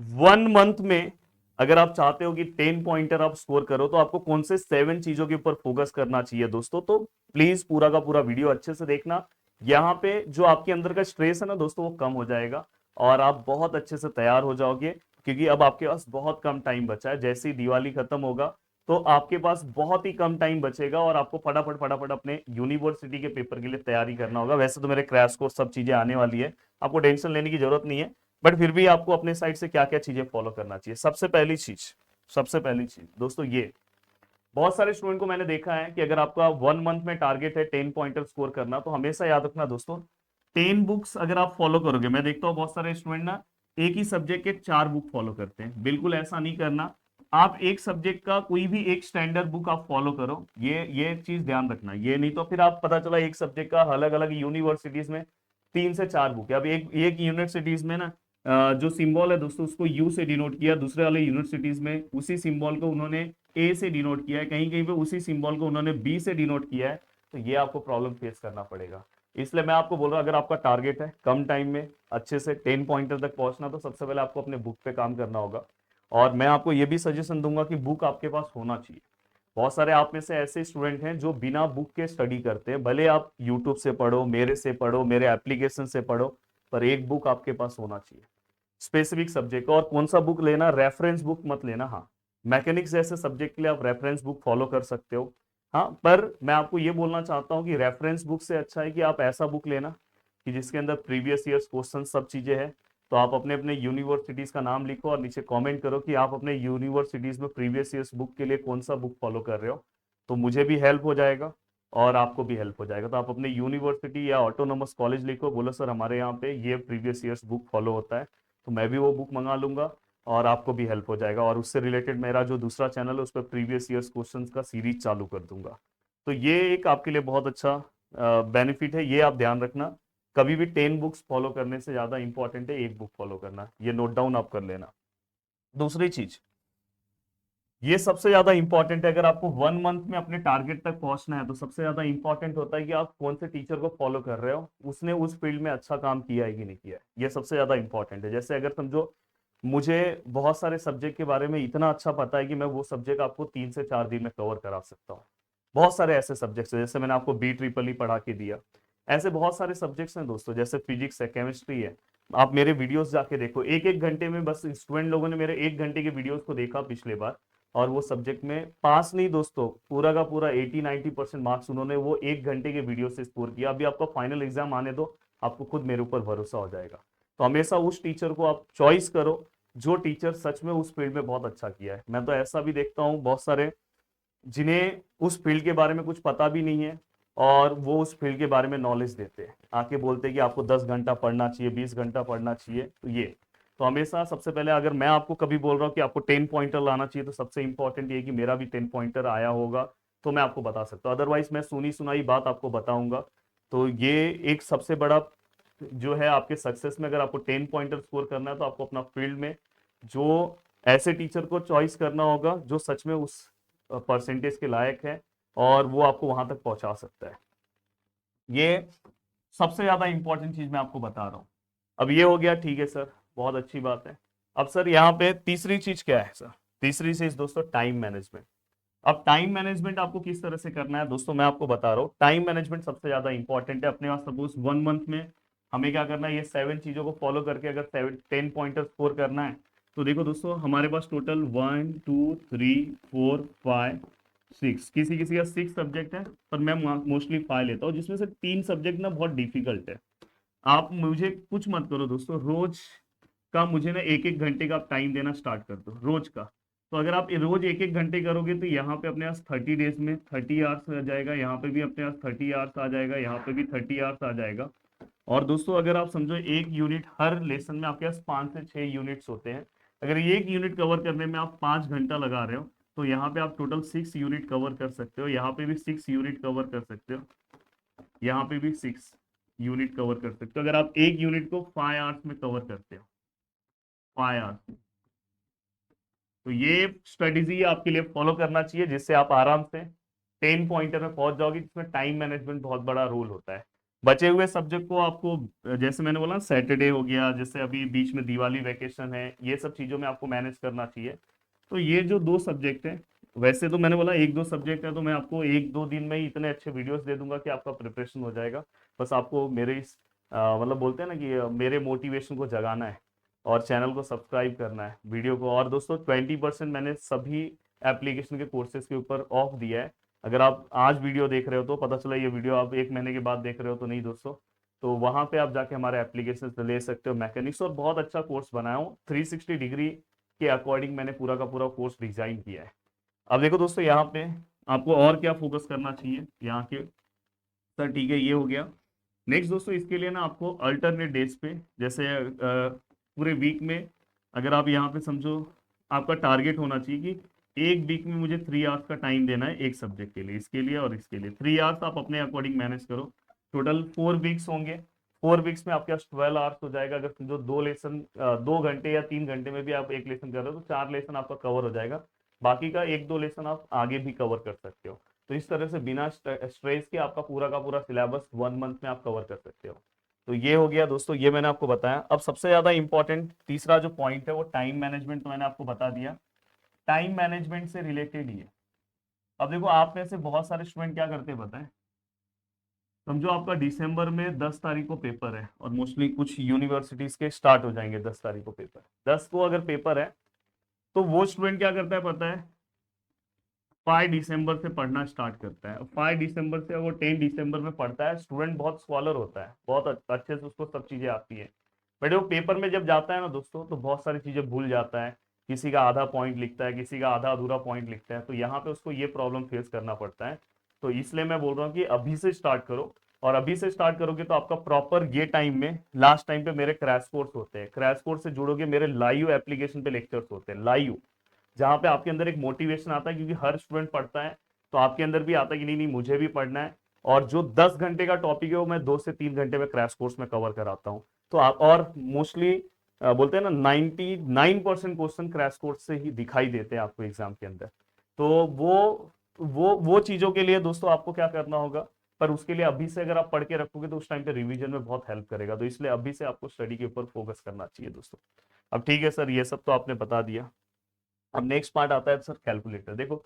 One month में अगर आप चाहते हो कि 10 पॉइंटर आप स्कोर करो तो आपको कौन से 7 चीजों के ऊपर फोकस करना चाहिए दोस्तों। तो प्लीज पूरा का पूरा वीडियो अच्छे से देखना। यहाँ पे जो आपके अंदर का स्ट्रेस है ना दोस्तों, वो कम हो जाएगा और आप बहुत अच्छे से तैयार हो जाओगे, क्योंकि अब आपके पास बहुत कम टाइम बचा है। जैसे ही दिवाली खत्म होगा तो आपके पास बहुत ही कम टाइम बचेगा और आपको फटाफट फटाफट अपने यूनिवर्सिटी के पेपर के लिए तैयारी करना होगा। वैसे तो मेरे क्रैश कोर्स सब चीजें आने वाली है, आपको टेंशन लेने की जरूरत नहीं है, बट फिर भी आपको अपने साइड से क्या क्या चीजें फॉलो करना चाहिए। सबसे पहली चीज दोस्तों, ये बहुत सारे स्टूडेंट को मैंने देखा है कि अगर आपका वन मंथ में टारगेट है 10 पॉइंटर स्कोर करना, तो हमेशा याद रखना दोस्तों, 10 बुक्स अगर आप फॉलो करोगे, मैं देखता हूँ बहुत सारे स्टूडेंट ना एक ही सब्जेक्ट के 4 बुक फॉलो करते हैं। बिल्कुल ऐसा नहीं करना। आप एक सब्जेक्ट का कोई भी एक स्टैंडर्ड बुक आप फॉलो करो, ये चीज ध्यान रखना। ये नहीं तो फिर आप पता चला एक सब्जेक्ट का अलग अलग यूनिवर्सिटीज में 3 से 4 बुक है। अब एक एक यूनिवर्सिटीज में ना जो सिंबल है दोस्तों उसको यू से डिनोट किया, दूसरे वाले यूनिवर्सिटीज में उसी सिंबल को उन्होंने ए से डिनोट किया है, कहीं कहीं पे उसी सिंबल को उन्होंने बी से डिनोट किया है। तो ये आपको प्रॉब्लम फेस करना पड़ेगा। इसलिए मैं आपको बोल रहा हूँ, अगर आपका टारगेट है कम टाइम में अच्छे से 10 पॉइंटर तक पहुंचना, तो सबसे पहले आपको अपने बुक पे काम करना होगा। और मैं आपको ये भी सजेशन दूंगा कि बुक आपके पास होना चाहिए। बहुत सारे आप में से ऐसे स्टूडेंट हैं जो बिना बुक के स्टडी करते हैं, भले आप यूट्यूब से पढ़ो, मेरे से पढ़ो, मेरे एप्लीकेशन से पढ़ो, पर एक बुक आपके पास होना चाहिए स्पेसिफिक सब्जेक्ट। और कौन सा बुक लेना, रेफरेंस बुक मत लेना। हाँ, मैकेनिक्स जैसे सब्जेक्ट के लिए आप रेफरेंस बुक फॉलो कर सकते हो। हाँ, पर मैं आपको ये बोलना चाहता हूँ कि रेफरेंस बुक से अच्छा है कि आप ऐसा बुक लेना कि जिसके अंदर प्रीवियस ईयर्स क्वेश्चन सब चीजें हैं। तो आप अपने अपने यूनिवर्सिटीज का नाम लिखो और नीचे कमेंट करो कि आप अपने यूनिवर्सिटीज में प्रीवियस ईयर्स बुक के लिए कौन सा बुक फॉलो कर रहे हो। तो मुझे भी हेल्प हो जाएगा और आपको भी हेल्प हो जाएगा। तो आप अपने यूनिवर्सिटी या ऑटोनोमस कॉलेज लिखो, बोलो सर हमारे यहाँ पे ये प्रीवियस ईयर्स बुक फॉलो होता है, तो मैं भी वो बुक मंगा लूंगा और आपको भी हेल्प हो जाएगा। और उससे रिलेटेड मेरा जो दूसरा चैनल है उस पर प्रीवियस ईयर्स क्वेश्चंस का सीरीज चालू कर दूंगा। तो ये एक आपके लिए बहुत अच्छा बेनिफिट है, ये आप ध्यान रखना। कभी भी 10 बुक्स फॉलो करने से ज्यादा इंपॉर्टेंट है एक बुक फॉलो करना, ये नोट डाउन आप कर लेना। दूसरी चीज, ये सबसे ज्यादा इंपॉर्टेंट है। अगर आपको वन मंथ में अपने टारगेट तक पहुंचना है तो सबसे ज्यादा इंपॉर्टेंट होता है कि आप कौन से टीचर को फॉलो कर रहे हो, उसने उस फील्ड में अच्छा काम किया है कि नहीं किया है। ये सबसे ज्यादा इंपॉर्टेंट है। जैसे अगर समझो मुझे बहुत सारे सब्जेक्ट के बारे में इतना अच्छा पता है कि मैं वो सब्जेक्ट आपको 3 से 4 दिन में कवर करा सकता हूँ। बहुत सारे ऐसे सब्जेक्ट्स हैं, जैसे मैंने आपको बी ट्रिपल ई पढ़ा के दिया। ऐसे बहुत सारे सब्जेक्ट्स हैं दोस्तों, जैसे फिजिक्स है, केमिस्ट्री है। आप मेरे वीडियोस जाके देखो, एक एक घंटे में बस स्टूडेंट लोगों ने मेरे 1 घंटे के वीडियोस को देखा पिछले बार, और वो सब्जेक्ट में पास नहीं दोस्तों, पूरा का पूरा 80-90% मार्क्स उन्होंने वो 1 घंटे के वीडियो से स्कोर किया। अभी आपका फाइनल एग्जाम आने दो, आपको खुद मेरे ऊपर भरोसा हो जाएगा। तो हमेशा उस टीचर को आप चॉइस करो जो टीचर सच में उस फील्ड में बहुत अच्छा किया है। मैं तो ऐसा भी देखता हूँ बहुत सारे जिन्हें उस फील्ड के बारे में कुछ पता भी नहीं है और वो उस फील्ड के बारे में नॉलेज देते हैं, आके बोलते हैं कि आपको 10 घंटा पढ़ना चाहिए, 20 घंटा पढ़ना चाहिए। तो ये, तो हमेशा सबसे पहले अगर मैं आपको कभी बोल रहा हूँ कि आपको 10 पॉइंटर लाना चाहिए, तो सबसे इंपॉर्टेंट ये कि मेरा भी 10 पॉइंटर आया होगा तो मैं आपको बता सकता हूँ, अदरवाइज मैं सुनी सुनाई बात आपको बताऊंगा। तो ये एक सबसे बड़ा जो है आपके सक्सेस में, अगर आपको 10 पॉइंटर स्कोर करना है तो आपको अपना फील्ड में जो ऐसे टीचर को चॉइस करना होगा जो सच में उस परसेंटेज के लायक है और वो आपको वहां तक पहुंचा सकता है। ये सबसे ज्यादा इंपॉर्टेंट चीज मैं आपको बता रहा हूं। अब ये हो गया, ठीक है सर, बहुत अच्छी बात है। अब सर यहाँ पे तीसरी चीज क्या है सर? तीसरी चीज दोस्तों टाइम मैनेजमेंट। अब टाइम मैनेजमेंट आपको किस तरह से करना है दोस्तों, मैं आपको बता रहा हूँ। टाइम मैनेजमेंट सबसे ज्यादा इंपॉर्टेंट है। अपने पास सपोज वन मंथ में हमें क्या करना है, ये 7 चीजों को फॉलो करके अगर 10 पॉइंटर स्कोर करना है, तो देखो दोस्तों हमारे पास टोटल 1 2 3 4 5 6, किसी किसी का 6 सब्जेक्ट है, पर मैं मोस्टली 5 लेता हूँ, जिसमें से 3 सब्जेक्ट ना बहुत डिफिकल्ट है। आप मुझे कुछ मत करो दोस्तों, रोज का मुझे ना एक एक घंटे का आप टाइम देना स्टार्ट कर दो रोज का। तो अगर आप रोज एक एक घंटे करोगे तो यहाँ पे अपने पास 30 डेज में 30 आवर्स आ जाएगा, यहाँ पे भी अपने पास 30 आवर्स आ जाएगा, यहाँ पे भी 30 आवर्स आ जाएगा। और दोस्तों अगर आप समझो एक यूनिट, हर लेसन में आपके पास 5 से 6 यूनिट्स होते हैं, अगर ये एक यूनिट कवर करने में आप 5 घंटा लगा रहे हो, तो यहाँ पे आप टोटल 6 यूनिट कवर कर सकते हो, यहाँ पे भी 6 यूनिट कवर कर सकते हो, यहाँ पे भी 6 यूनिट कवर कर सकते हो, अगर आप एक यूनिट को 5 आवर्स में कवर करते हो, 5 आवर्स। तो ये स्ट्रेटेजी आपके लिए फॉलो करना चाहिए, जिससे आप आराम से 10 पॉइंटर में पहुंच जाओगे, जिसमें टाइम मैनेजमेंट बहुत बड़ा रोल होता है। बचे हुए सब्जेक्ट को आपको जैसे मैंने बोला सैटरडे हो गया, जैसे अभी बीच में दिवाली वैकेशन है, ये सब चीजों में आपको मैनेज करना चाहिए। तो ये जो दो सब्जेक्ट है, वैसे तो मैंने बोला एक दो सब्जेक्ट है तो मैं आपको एक दो दिन में ही इतने अच्छे वीडियोस दे दूंगा कि आपका प्रिपरेशन हो जाएगा। बस आपको मेरे इस मतलब बोलते हैं ना कि मेरे मोटिवेशन को जगाना है और चैनल को सब्सक्राइब करना है, वीडियो को। और दोस्तों 20% मैंने सभी एप्लीकेशन के कोर्सेज के ऊपर ऑफ दिया है। अगर आप आज वीडियो देख रहे हो तो पता चला ये वीडियो आप एक महीने के बाद देख रहे हो तो नहीं दोस्तों, तो वहां पे आप जाके हमारे एप्लीकेशन से ले सकते हो मैकेनिक्स, और बहुत अच्छा कोर्स बनाया हूँ 360 डिग्री के अकॉर्डिंग मैंने पूरा का पूरा कोर्स डिजाइन किया है। अब देखो दोस्तों यहाँ पे आपको और क्या फोकस करना चाहिए यहाँ के, सर ठीक है ये हो गया। नेक्स्ट दोस्तों इसके लिए ना आपको अल्टरनेट डेज पे, जैसे पूरे वीक में अगर आप यहाँ पे समझो आपका टारगेट होना चाहिए कि एक वीक में मुझे 3 आवर्स का टाइम देना है एक सब्जेक्ट के लिए, इसके लिए और इसके लिए 3 आवर्स आप अपने अकॉर्डिंग मैनेज करो। टोटल 4 वीक्स होंगे, 4 वीक्स में आपके पास 12 आवर्स हो जाएगा। अगर समझो 2 लेसन 2 घंटे या 3 घंटे में भी आप एक लेसन कर रहे हो तो 4 लेसन आपका कवर हो जाएगा, बाकी का एक दो लेसन आप आगे भी कवर कर सकते हो। तो इस तरह से बिना स्ट्रेस के आपका पूरा का पूरा सिलेबस 1 मंथ में आप कवर कर सकते हो। तो ये हो गया दोस्तों, ये मैंने आपको बताया। अब सबसे ज्यादा इंपॉर्टेंट तीसरा जो पॉइंट है वो टाइम मैनेजमेंट, तो मैंने आपको बता दिया, टाइम मैनेजमेंट से रिलेटेड ही है। अब देखो आप में से बहुत सारे स्टूडेंट क्या करते हैं बताएं, समझो आपका दिसंबर में 10 तारीख को पेपर है, और मोस्टली कुछ यूनिवर्सिटीज के स्टार्ट हो जाएंगे 10 तारीख को पेपर, 10 को अगर पेपर है तो वो स्टूडेंट क्या करता है पता है, 5 दिसंबर से पढ़ना स्टार्ट करता है। 5 दिसंबर से वो 10 दिसंबर में पढ़ता है। स्टूडेंट बहुत स्कॉलर होता है, बहुत अच्छे से उसको सब चीजें आती है, बट वो पेपर में जब जाता है ना दोस्तों तो बहुत सारी चीजें भूल जाता है। किसी का आधा पॉइंट लिखता है, किसी का आधा अधूरा पॉइंट लिखता है, तो यहाँ पे उसको ये प्रॉब्लम फेस करना पड़ता है। तो इसलिए मैं बोल रहा हूँ कि अभी से स्टार्ट करो, और अभी से स्टार्ट करोगे तो आपका प्रॉपर ये टाइम में, लास्ट टाइम पे मेरे क्रैश कोर्स होते हैं, क्रैश कोर्स से जुड़ोगे, मेरे लाइव एप्लीकेशन पे लेक्चर्स होते हैं लाइव, जहाँ पे आपके अंदर एक मोटिवेशन आता है, क्योंकि हर स्टूडेंट पढ़ता है तो आपके अंदर भी आता है कि नहीं नहीं मुझे भी पढ़ना है। और जो 10 घंटे का टॉपिक है वो मैं 2 से 3 घंटे में क्रैश कोर्स में कवर कराता हूँ। तो आप और मोस्टली बोलते हैं ना 99% क्वेश्चन क्रैश कोर्स से ही दिखाई देते हैं आपको एग्जाम के अंदर। तो वो चीजों के लिए दोस्तों आपको क्या करना होगा, पर उसके लिए अभी से अगर आप पढ़ के रखोगे तो उस टाइम पे रिवीजन में बहुत हेल्प करेगा। तो इसलिए अभी से आपको स्टडी के ऊपर फोकस करना चाहिए दोस्तों। अब ठीक है सर, ये सब तो आपने बता दिया। अब नेक्स्ट पार्ट आता है सर कैलकुलेटर। देखो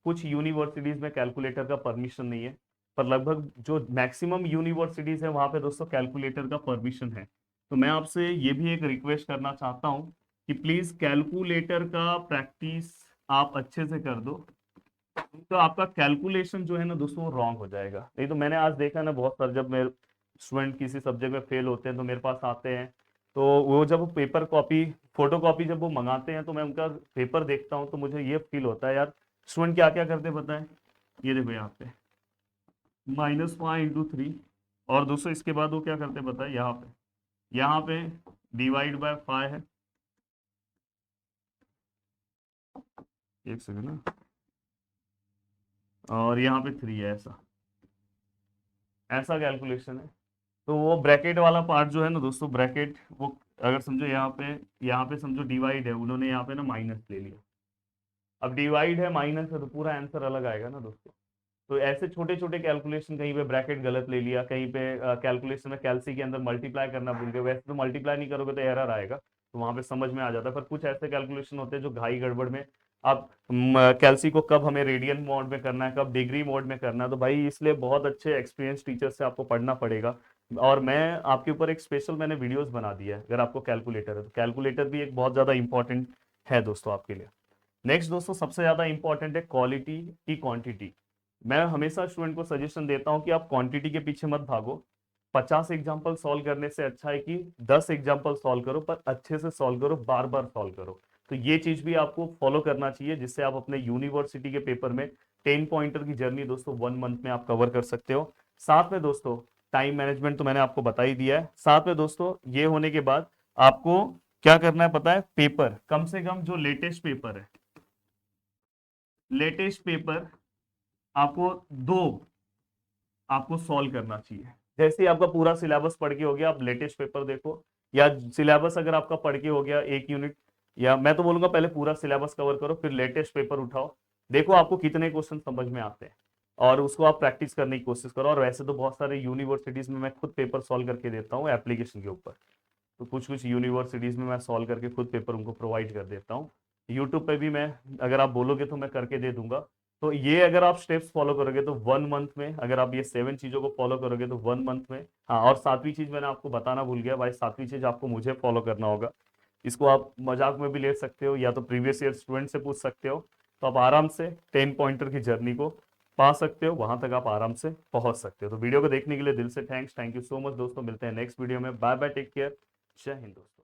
कुछ यूनिवर्सिटीज में कैलकुलेटर का परमिशन नहीं है, पर लगभग जो मैक्सिमम यूनिवर्सिटीज है वहां पे दोस्तों कैलकुलेटर का परमिशन है। तो मैं आपसे ये भी एक रिक्वेस्ट करना चाहता हूँ कि प्लीज कैलकुलेटर का प्रैक्टिस आप अच्छे से कर दो, तो आपका कैलकुलेशन जो है ना दोस्तों रॉन्ग हो जाएगा। नहीं तो मैंने आज देखा ना बहुत सारे, जब मेरे स्टूडेंट किसी सब्जेक्ट में फेल होते हैं तो मेरे पास आते हैं, तो वो जब पेपर कॉपी फोटो कॉपी जब वो मंगाते हैं तो मैं उनका पेपर देखता हूँ तो मुझे ये फील होता है यार स्टूडेंट क्या क्या करते बताएं। ये देखो यहाँ पे -5 × 3, और दोस्तों इसके बाद वो क्या करते बताएं, यहाँ पे डिवाइड बाय 5 है, एक सेकंड ना, और यहाँ पे 3 है, ऐसा ऐसा कैलकुलेशन है। तो वो ब्रैकेट वाला पार्ट जो है ना दोस्तों, ब्रैकेट वो अगर समझो यहाँ पे समझो डिवाइड है, उन्होंने यहाँ पे ना माइनस ले लिया। अब डिवाइड है माइनस है तो पूरा आंसर अलग आएगा ना दोस्तों। तो ऐसे छोटे छोटे कैलकुलेशन, कहीं पे ब्रैकेट गलत ले लिया, कहीं पे कैलकुलेशन में कैलसी के अंदर मल्टीप्लाई करना भूल गए, वैसे तो मल्टीप्लाई नहीं करोगे तो एरर आएगा, तो वहां पे समझ में आ जाता है। पर कुछ ऐसे कैलकुलेशन होते हैं जो घाई गड़बड़ में, आप कैलसी को कब हमें रेडियन मोड में करना है, कब डिग्री मोड में करना है, तो भाई इसलिए बहुत अच्छे एक्सपीरियंस टीचर से आपको पढ़ना पड़ेगा। और मैं आपके ऊपर एक स्पेशल मैंने वीडियोस बना दिया है, अगर आपको कैलकुलेटर है तो कैलकुलेटर भी एक बहुत ज्यादा इंपॉर्टेंट है दोस्तों आपके लिए। नेक्स्ट दोस्तों सबसे ज्यादा इंपॉर्टेंट है क्वालिटी की क्वांटिटी। मैं हमेशा स्टूडेंट को सजेशन देता हूं कि आप क्वांटिटी के पीछे मत भागो। 50 एग्जाम्पल सॉल्व करने से अच्छा है कि 10 एग्जाम्पल सॉल्व करो, पर अच्छे से सॉल्व करो, बार बार सॉल्व करो। तो ये चीज भी आपको फॉलो करना चाहिए, जिससे आप अपने यूनिवर्सिटी के पेपर में 10 पॉइंटर की जर्नी दोस्तों 1 मंथ में आप कवर कर सकते हो। साथ में दोस्तों टाइम मैनेजमेंट तो मैंने आपको बता ही दिया है। साथ में दोस्तों ये होने के बाद आपको क्या करना है पता है, पेपर कम से कम जो लेटेस्ट पेपर है, लेटेस्ट पेपर आपको दो आपको सॉल्व करना चाहिए। जैसे ही आपका पूरा सिलेबस पढ़ के हो गया, आप लेटेस्ट पेपर देखो, या सिलेबस अगर आपका पढ़ के हो गया एक यूनिट, या मैं तो बोलूंगा पहले पूरा सिलेबस कवर करो फिर लेटेस्ट पेपर उठाओ, देखो आपको कितने क्वेश्चन समझ में आते हैं। और उसको आप प्रैक्टिस करने की कोशिश करो। और वैसे तो बहुत सारे यूनिवर्सिटीज में मैं खुद पेपर सॉल्व करके देता हूँ एप्लीकेशन के ऊपर, तो कुछ कुछ यूनिवर्सिटीज में मैं सॉल्व करके खुद पेपर उनको प्रोवाइड कर देता हूँ। यूट्यूब पे भी मैं, अगर आप बोलोगे तो मैं करके दे दूंगा। तो ये अगर आप स्टेप्स फॉलो करोगे तो 1 मंथ में, अगर आप ये 7 चीजों को फॉलो करोगे तो 1 मंथ में। हाँ, और 7वीं चीज मैंने आपको बताना भूल गया भाई, 7वीं चीज आपको मुझे फॉलो करना होगा। इसको आप मजाक में भी ले सकते हो या तो प्रीवियस ईयर स्टूडेंट से पूछ सकते हो। तो आप आराम से 10 पॉइंटर की जर्नी को पा सकते हो, वहां तक आप आराम से पहुंच सकते हो। तो वीडियो को देखने के लिए दिल से thanks, thank you so much दोस्तों। मिलते हैं नेक्स्ट वीडियो में, बाय बाय, टेक केयर, जय हिंद दोस्तों।